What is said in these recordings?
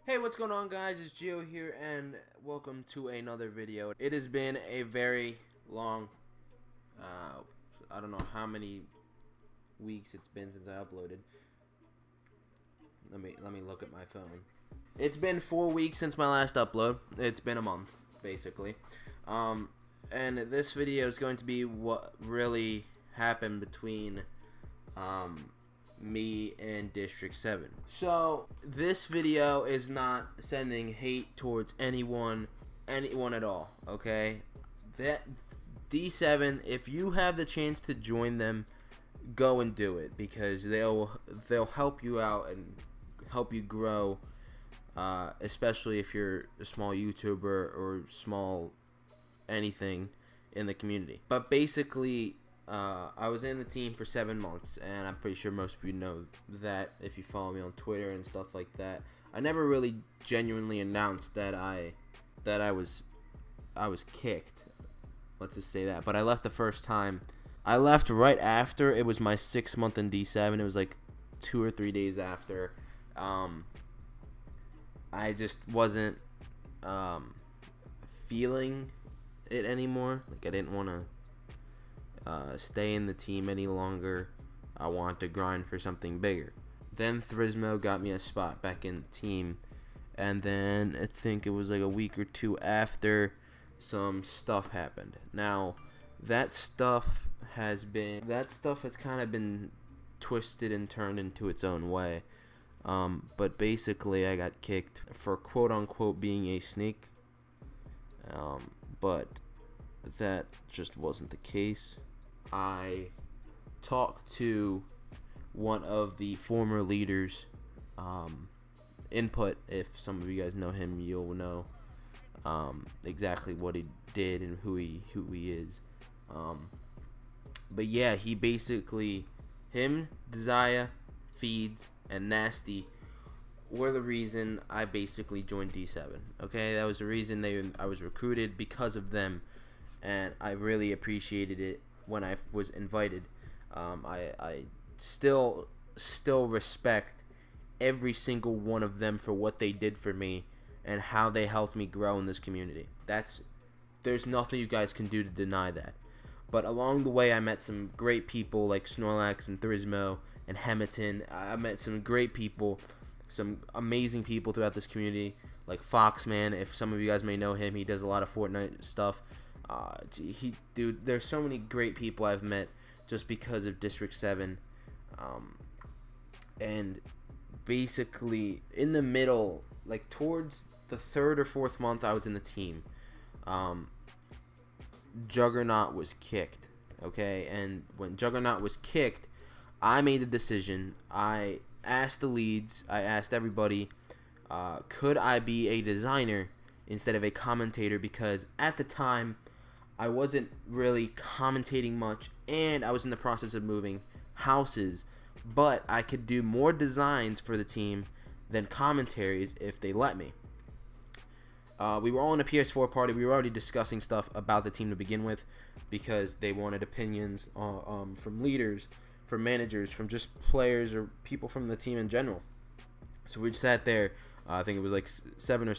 Hey, what's going on, guys? It's Gio here, and welcome to another video. It has been a very long, I don't know how many weeks it's been since I uploaded. Let me look at my phone. It's been 4 weeks since my last upload. It's been a month, basically. And this video is going to be what really happened between, me and District 7. So this video is not sending hate towards anyone at all, okay? That D7, if you have the chance to join them, go and do it, because they'll help you out and help you grow, especially if you're a small YouTuber or small anything in the community. But basically, I was in the team for 7 months, and I'm pretty sure most of you know that if you follow me on Twitter and stuff like that. I never really genuinely announced that I was kicked. Let's just say that. But I left the first time. I left right after it was my 6th month in D7. It was like 2 or 3 days after. I just wasn't feeling it anymore. Like, I didn't want to stay in the team any longer. I want to grind for something bigger. Then Thrismo got me a spot back in the team, and then I think it was like a week or two after, some stuff happened. Now that stuff has kind of been twisted and turned into its own way. But basically I got kicked for quote unquote being a snake, but that just wasn't the case. I talked to one of the former leaders, Input. If some of you guys know him, you'll know exactly what he did and who he is. But yeah, he basically, Desire, Feeds, and Nasty were the reason I basically joined D7. Okay, that was the reason I was recruited, because of them, and I really appreciated it when I was invited. I still respect every single one of them for what they did for me and how they helped me grow in this community. There's nothing you guys can do to deny that. But along the way, I met some great people like Snorlax and Thrismo and Hemiton. I met some great people, some amazing people throughout this community, like Foxman. If some of you guys may know him, he does a lot of Fortnite stuff. Dude, there's so many great people I've met just because of District 7. And basically, in the middle, like towards the 3rd or 4th month I was in the team, Juggernaut was kicked. Okay, and when Juggernaut was kicked, I made a decision. I asked the leads, I asked everybody, could I be a designer instead of a commentator, because at the time I wasn't really commentating much, and I was in the process of moving houses, but I could do more designs for the team than commentaries if they let me. We were all in a PS4 party. We were already discussing stuff about the team to begin with, because they wanted opinions from leaders, from managers, from just players or people from the team in general. So we sat there, I think it was like seven or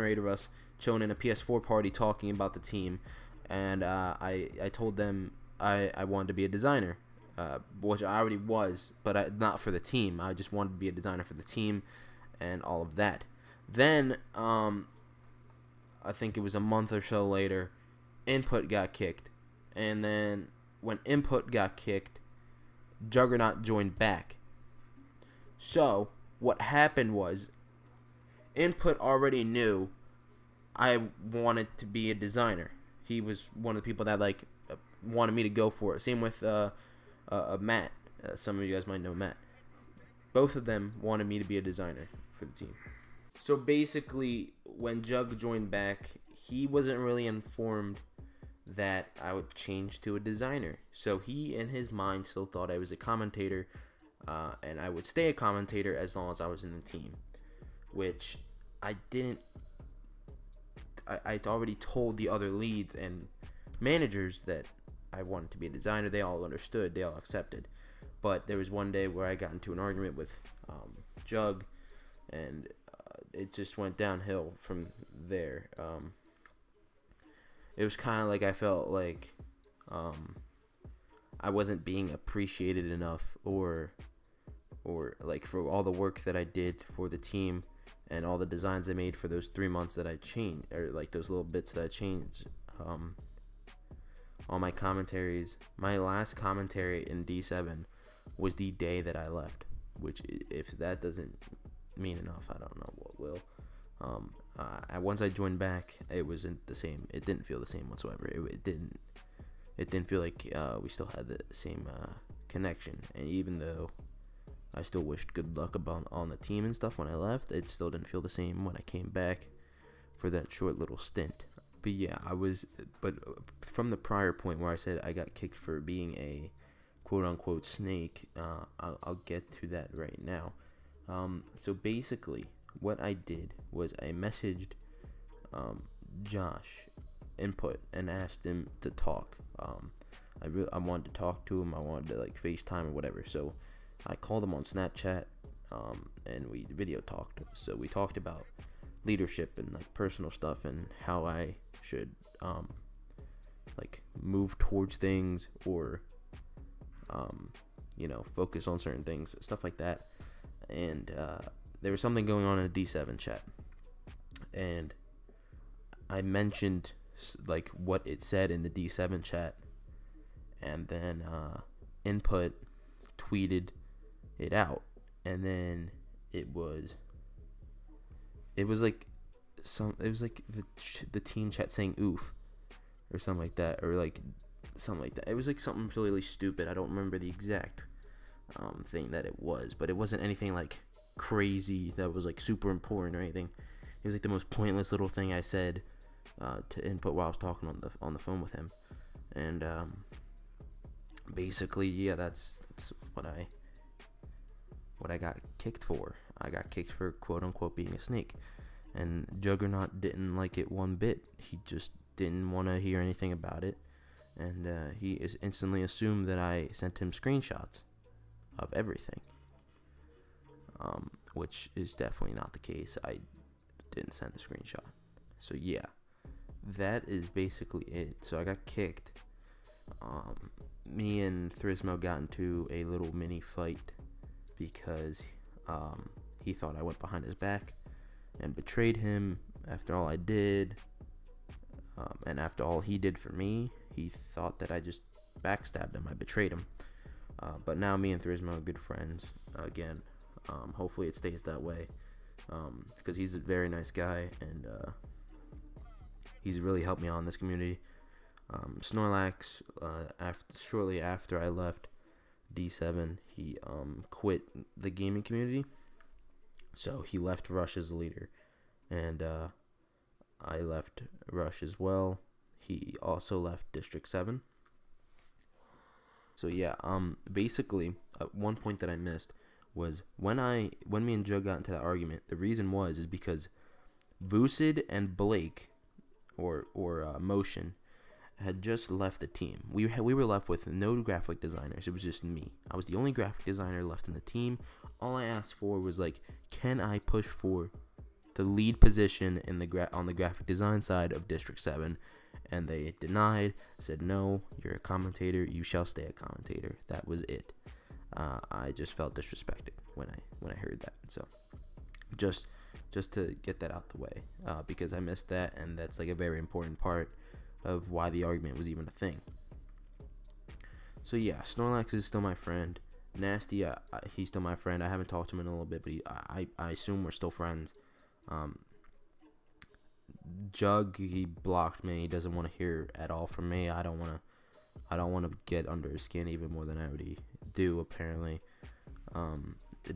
eight of us, chilling in a PS4 party talking about the team. And I told them I wanted to be a designer, which I already was, but not for the team. I just wanted to be a designer for the team and all of that. Then, I think it was a month or so later, Input got kicked. And then when Input got kicked, Juggernaut joined back. So what happened was, Input already knew I wanted to be a designer. He was one of the people that wanted me to go for it. Same with Matt. Some of you guys might know Matt. Both of them wanted me to be a designer for the team. So basically, when Jug joined back, he wasn't really informed that I would change to a designer. So he, in his mind, still thought I was a commentator, and I would stay a commentator as long as I was in the team, which I didn't. I'd already told the other leads and managers that I wanted to be a designer. They all understood. They all accepted. But there was one day where I got into an argument with Jug, and it just went downhill from there. It was kind of like I felt like I wasn't being appreciated enough, or like for all the work that I did for the team and all the designs I made for those 3 months that I changed, or like those little bits that I changed. All my commentaries. My last commentary in D7 was the day that I left, which, if that doesn't mean enough, I don't know what will. Once I joined back, it wasn't the same. It didn't feel the same whatsoever. It didn't feel like we still had the same connection. And even though I still wished good luck on the team and stuff when I left, it still didn't feel the same when I came back for that short little stint. But yeah, but from the prior point where I said I got kicked for being a quote-unquote snake, I'll get to that right now. So basically, what I did was I messaged Josh Input and asked him to talk. I wanted to talk to him. I wanted to like FaceTime or whatever. So I called him on Snapchat, and we video talked. So we talked about leadership and like personal stuff and how I should like move towards things, or focus on certain things, stuff like that. And there was something going on in a D7 chat, and I mentioned like what it said in the D7 chat, and then Input tweeted it out, and then it was like the teen chat saying oof or something like that, or like something like that. It was like something really stupid. I don't remember the exact thing that it was, but it wasn't anything like crazy that was like super important or anything. It was like the most pointless little thing I said to Input while I was talking on the phone with him. And basically, yeah, that's what I got kicked for. I got kicked for quote unquote being a snake, and Juggernaut didn't like it one bit. He just didn't want to hear anything about it, and he instantly assumed that I sent him screenshots of everything, which is definitely not the case. I didn't send a screenshot. So yeah, that is basically it. So I got kicked. Me and Thrismo got into a little mini fight because he thought I went behind his back and betrayed him after all I did, and after all he did for me. He thought that I just backstabbed him. I betrayed him. But now me and Thrismo are good friends again. Hopefully it stays that way, because he's a very nice guy, and he's really helped me out in this community. Snorlax, shortly after I left D7, he quit the gaming community. So he left Rush as a leader, and I left Rush as well. He also left District 7. So yeah, basically, one point that I missed was when me and Joe got into that argument. The reason is because Vucid and Blake, or Motion, had just left the team. We were left with no graphic designers. It was just me. I was the only graphic designer left in the team. All I asked for was like, can I push for the lead position in on the graphic design side of District 7? And they denied, said, no, you're a commentator, you shall stay a commentator. That was it. I just felt disrespected when I heard that. So just to get that out the way, because I missed that, and that's like a very important part of why the argument was even a thing. So yeah, Snorlax is still my friend. Nasty, he's still my friend. I haven't talked to him in a little bit, but I assume we're still friends. Jug, he blocked me. He doesn't want to hear at all from me. I don't want to get under his skin even more than I already do, apparently.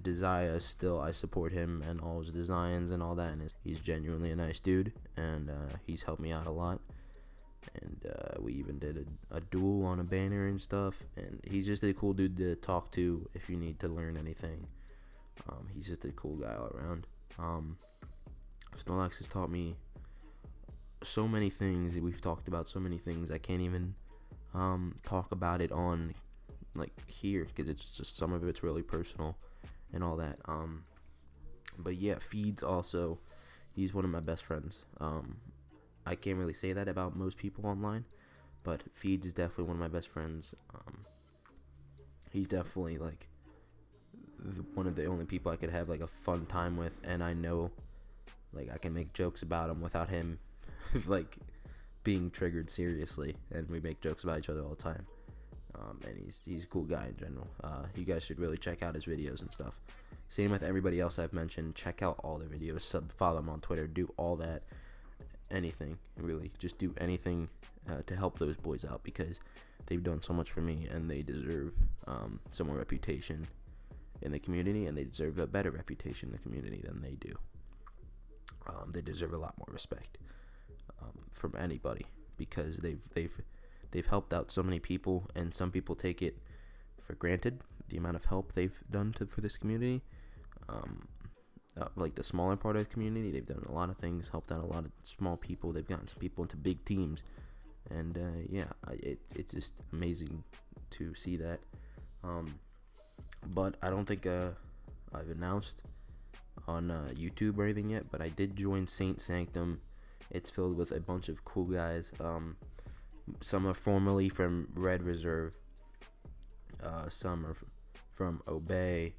Desire, still, I support him and all his designs and all that, and he's genuinely a nice dude, and he's helped me out a lot. And we even did a duel on a banner and stuff, and he's just a cool dude to talk to if you need to learn anything. He's just a cool guy all around. Snorlax has taught me so many things. We've talked about so many things. I can't even talk about it on like here, because it's just, some of it's really personal and all that. But yeah, feeds also He's one of my best friends. I can't really say that about most people online, but Feeds is definitely one of my best friends. He's definitely like one of the only people I could have like a fun time with, and I know like I can make jokes about him without him like being triggered seriously, and we make jokes about each other all the time. And he's a cool guy in general. You guys should really check out his videos and stuff. Same with everybody else I've mentioned. Check out all their videos. Follow them on Twitter. Do all that. Anything, really. Just do anything to help those boys out, because they've done so much for me, and they deserve some more reputation in the community, and they deserve a better reputation in the community than they do. They deserve a lot more respect from anybody, because they've helped out so many people, and some people take it for granted, the amount of help they've done for this community. Like the smaller part of the community, they've done a lot of things, helped out a lot of small people. They've gotten some people into big teams, and it's just amazing to see that. But I don't think I've announced on YouTube or anything yet, but I did join Saint Sanctum. It's filled with a bunch of cool guys. Some are formerly from Red Reserve. Some are from Obey,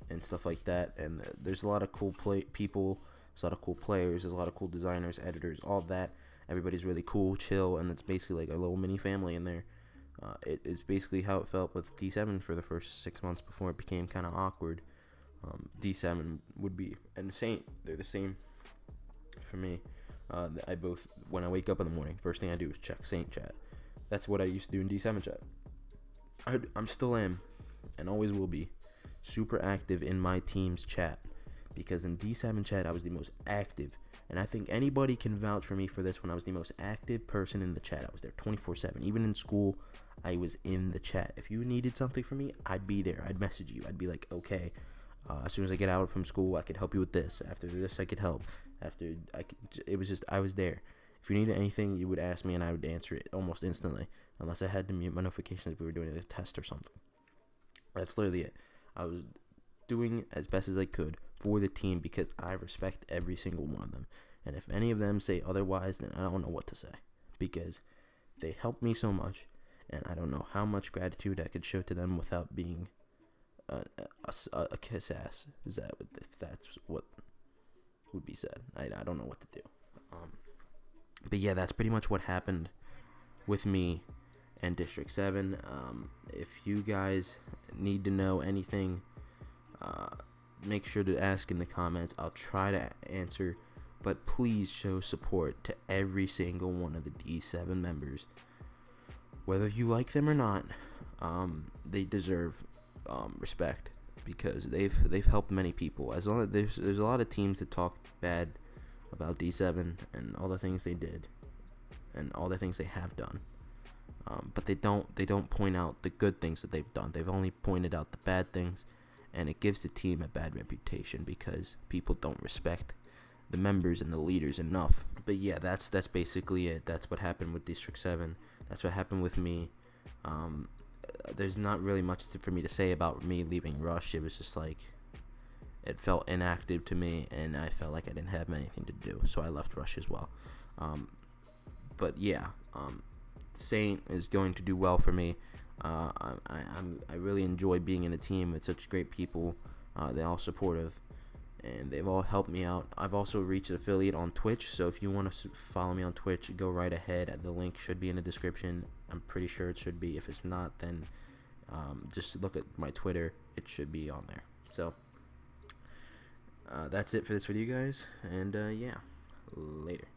and stuff like that. And there's a lot of cool people. There's a lot of cool players. There's a lot of cool designers, editors, all that. Everybody's really cool, chill, and it's basically like a little mini family in there. It's basically how it felt with D7 for the first 6 months before it became kind of awkward. D7 would be, and Saint, they're the same for me. When I wake up in the morning, first thing I do is check Saint chat. That's what I used to do in D7 chat. I'm still am, and always will be, super active in my team's chat, because in D7 chat I was the most active, and I think anybody can vouch for me for this. When I was the most active person in the chat, I was there 24/7. Even in school, I was in the chat. If you needed something from me, I'd be there. I'd message you. I'd be like, okay, as soon as I get out from school, I could help you with this. After this, I could help. It was just, I was there. If you needed anything, you would ask me, and I would answer it almost instantly, unless I had to mute my notifications if we were doing a test or something. That's literally it. I was doing as best as I could for the team, because I respect every single one of them. And if any of them say otherwise, then I don't know what to say, because they helped me so much, and I don't know how much gratitude I could show to them without being a kiss ass. If that's what would be said. I don't know what to do. But yeah, that's pretty much what happened with me and District 7. If you guys need to know anything, make sure to ask in the comments. I'll try to answer, but please show support to every single one of the D7 members. Whether you like them or not, they deserve respect, because they've helped many people. As long as there's a lot of teams that talk bad about D7 and all the things they did and all the things they have done, but they don't point out the good things that they've done. They've only pointed out the bad things, and it gives the team a bad reputation, because people don't respect the members and the leaders enough. But yeah, that's basically it. That's what happened with District 7. That's what happened with me. There's not really much for me to say about me leaving Rush. It was just like, it felt inactive to me, and I felt like I didn't have anything to do, so I left Rush as well. But yeah, Saint is going to do well for me. I really enjoy being in a team with such great people. They're all supportive, and they've all helped me out. I've also reached an affiliate on Twitch, so if you want to follow me on Twitch, go right ahead. The link should be in the description. I'm pretty sure it should be. If it's not, then just look at my Twitter. It should be on there. So that's it for this video, guys, and yeah, later.